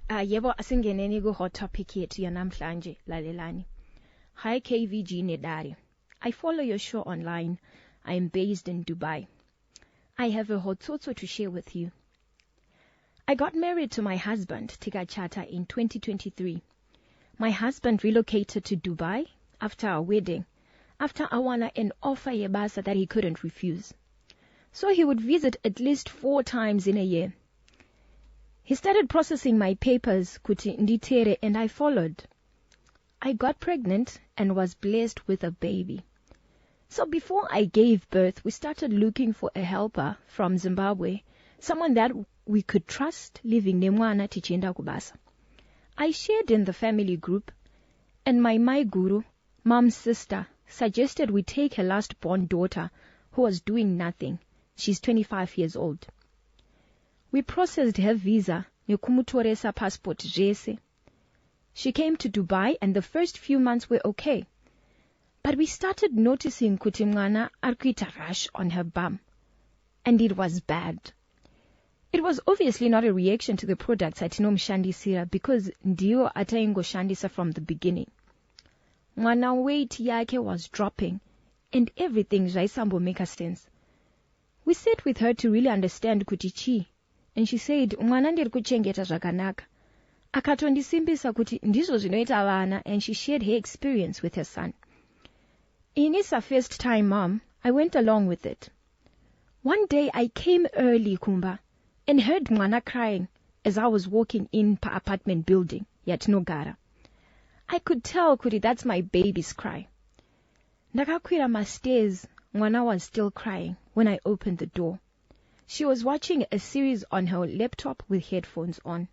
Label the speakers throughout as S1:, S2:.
S1: Yebo asingeneni ku hot topic yethu yanamhlanje lalelani. Hi KVG Nedari. I follow your show online. I am based in Dubai. I have a hotsotso to share with you. I got married to my husband, Tikachata, in 2023. My husband relocated to Dubai after our wedding, after awana an offer yebasa that he couldn't refuse. So he would visit at least 4 times in a year. He started processing my papers, kuti nditere, and I followed. I got pregnant and was blessed with a baby. So before I gave birth, we started looking for a helper from Zimbabwe, someone that we could trust living nemwana tichenda kubasa. I shared in the family group, and my guru, mom's sister, suggested we take her last born daughter, who was doing nothing. She's 25 years old. We processed her visa, nekumutoresa passport jese. She came to Dubai and the first few months were okay. But we started noticing kuti mwana arikuita rash on her bum. And it was bad. It was obviously not a reaction to the products atinomshandisira because ndiyo ataingoshandisa from the beginning. Mwana weight yake was dropping and everything zvaisambo make sense. We sat with her to really understand kuti chi. And she said, mwana ndiri kuchengeta zvakanaka. Akatondisimbisa kuti ndizvo zvinoita vana, and she shared her experience with her son. In Isa first time, Mom, I went along with it. One day I came early, Kumba, and heard mwana crying as I was walking in pa apartment building, yet no gara. I could tell kuti that's my baby's cry. Ndakakwira ma stairs, mwana was still crying when I opened the door. She was watching a series on her laptop with headphones on.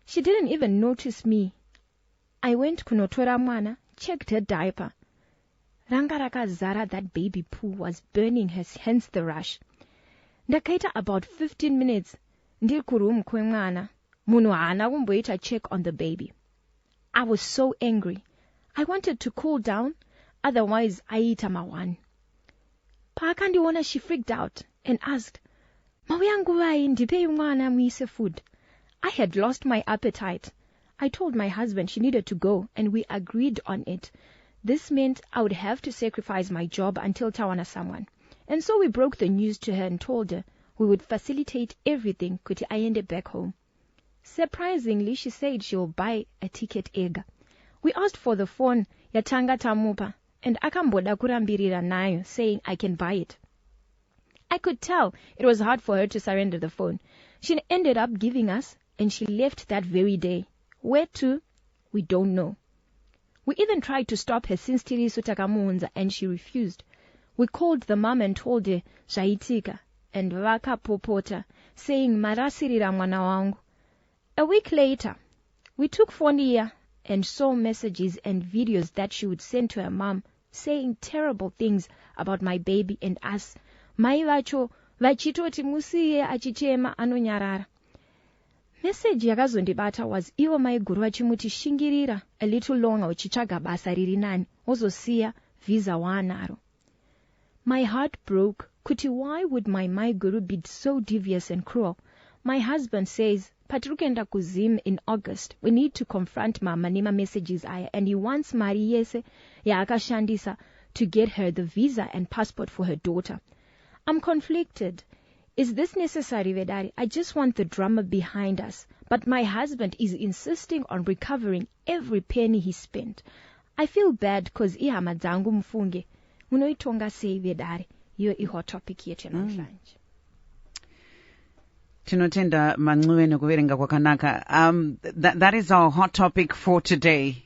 S1: She didn't even notice me. I went kunotora mwana, checked her diaper. Ranga rakazara, that baby poo was burning her, hence the rush. Ndakaita about 15 minutes, ndiri kuroom kwemwana. Munhu haana kumboita check on the baby. I was so angry. I wanted to cool down, otherwise aiita mawan. Paakandiona, she freaked out and asked, Mawuyanguvai ndipei mwana muise food. I had lost my appetite. I told my husband she needed to go, and we agreed on it. This meant I would have to sacrifice my job until tawana someone. And so we broke the news to her and told her we would facilitate everything kuti aende back home. Surprisingly, she said she will buy a ticket ega. We asked for the phone yatanga tamupa, and akamboda kurambirira nayo, saying I can buy it. I could tell it was hard for her to surrender the phone. She ended up giving us, and she left that very day. Where to? We don't know. We even tried to stop her since Tiriso Takamunza, and she refused. We called the mom and told her, Shaitika, and Vaka Popota, saying, Marasirira mwana wangu. A week later, we took Fonia and saw messages and videos that she would send to her mom, saying terrible things about my baby and us. Mai vacho vachitoti musiye achichema anonyarara. Message yakazondibata was iwo mai guru vachimuti shingirira a little longer uchichaga basa riri nani ozosiya visa waanaro. My heart broke. Kuti why would my guru be so devious and cruel? My husband says patirukenda kuzim in August. We need to confront mama nema messages aya, and he wants mari yese yaakashandisa to get her the visa and passport for her daughter. I'm conflicted. Is this necessary, Vedari? I just want the drama behind us. But my husband is insisting on recovering every penny he spent. I feel bad because ihama dzangu mfunge. Unoitonga sei Vedari? Iyo ihot topic yetu namhlanje.
S2: Tinotenda Manxiwe nokuverenga kwakanaka. That is our hot topic for today.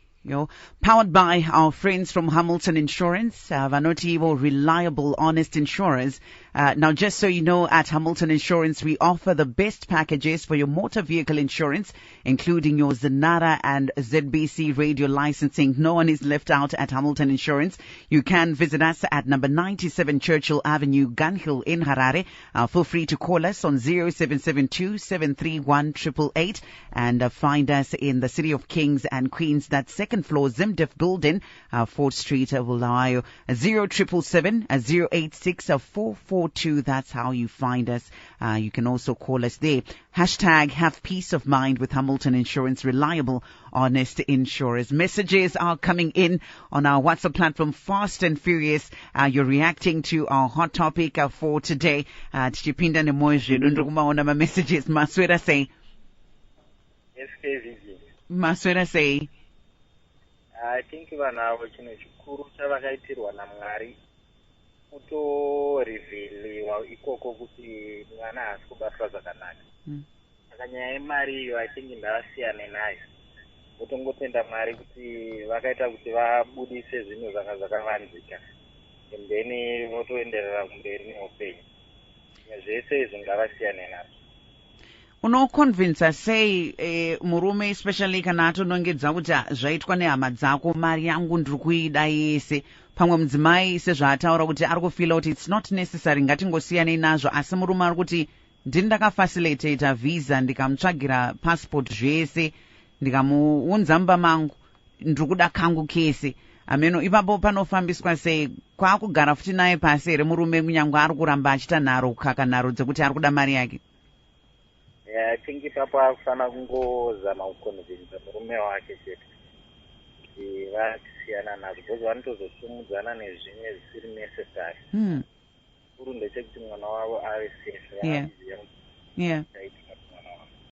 S2: Powered by our friends from Hamilton Insurance, Vanotivo, reliable, honest insurers. Now, just so you know, at Hamilton Insurance, we offer the best packages for your motor vehicle insurance, including your Zenara and ZBC radio licensing. No one is left out at Hamilton Insurance. You can visit us at number 97 Churchill Avenue, Gunhill in Harare. Feel free to call us on 0772-731-888 and find us in the City of Kings and Queens, that second floor Zimdef building, 4th Street, Bulawayo, 0777-086-442. 942. That's how you find us. You can also call us there. Hashtag have peace of mind with Hamilton Insurance, reliable, honest insurers. Messages are coming in on our WhatsApp platform fast and furious. You're reacting to our hot topic for today. Tichipinda nemoyo zvedu ndiri kumaona ma messages. Maswera sei?
S3: SKVG.
S2: Maswera sei?
S3: I think vanhu avo chinhu chikuru chavakaitirwa naMwari kutorivhiliwa ikoko kuti mwana haasi kubatwa zvakanaka. Saka yemari iyo I think ndavasiyane nayo. Kutongotenda Mwari kuti vakaita kuti vabudise zvinhu zvanga zvakavanzika. And then votoenderera kumberi neupenyu. Zvese izvi ngavasiyane nazvo.
S2: Unoconvince sei murume especially kana atonongedza kuti zvaitwa nehama dzako mari yangu ndiri kuida yese, pamwe mudzimai sezvaataura kuti ari kufila kuti it's not necessary ngatingosiyanei nazvo, asi murume ari kuti ndini ndakafacilitata visa ndikamutsvagira passport zvese ndikamuunza mumba mangu ndiri kuda kangu kese. Ameno ipapo panofambiswa sei? Kwaakugara futi naye pasi here murume kunyange ari kuramba achita nharo kukaka nharo dzekuti ari kuda mari yake?
S3: I think ipapo akufanira kungozama kukonvinza murume wake chete kuti vasiyana nazvo, because vanotozosumudzana nezvimwe zvisiri necessary. Uru ndechekuti mwana wavo ave safe.
S2: Yeah.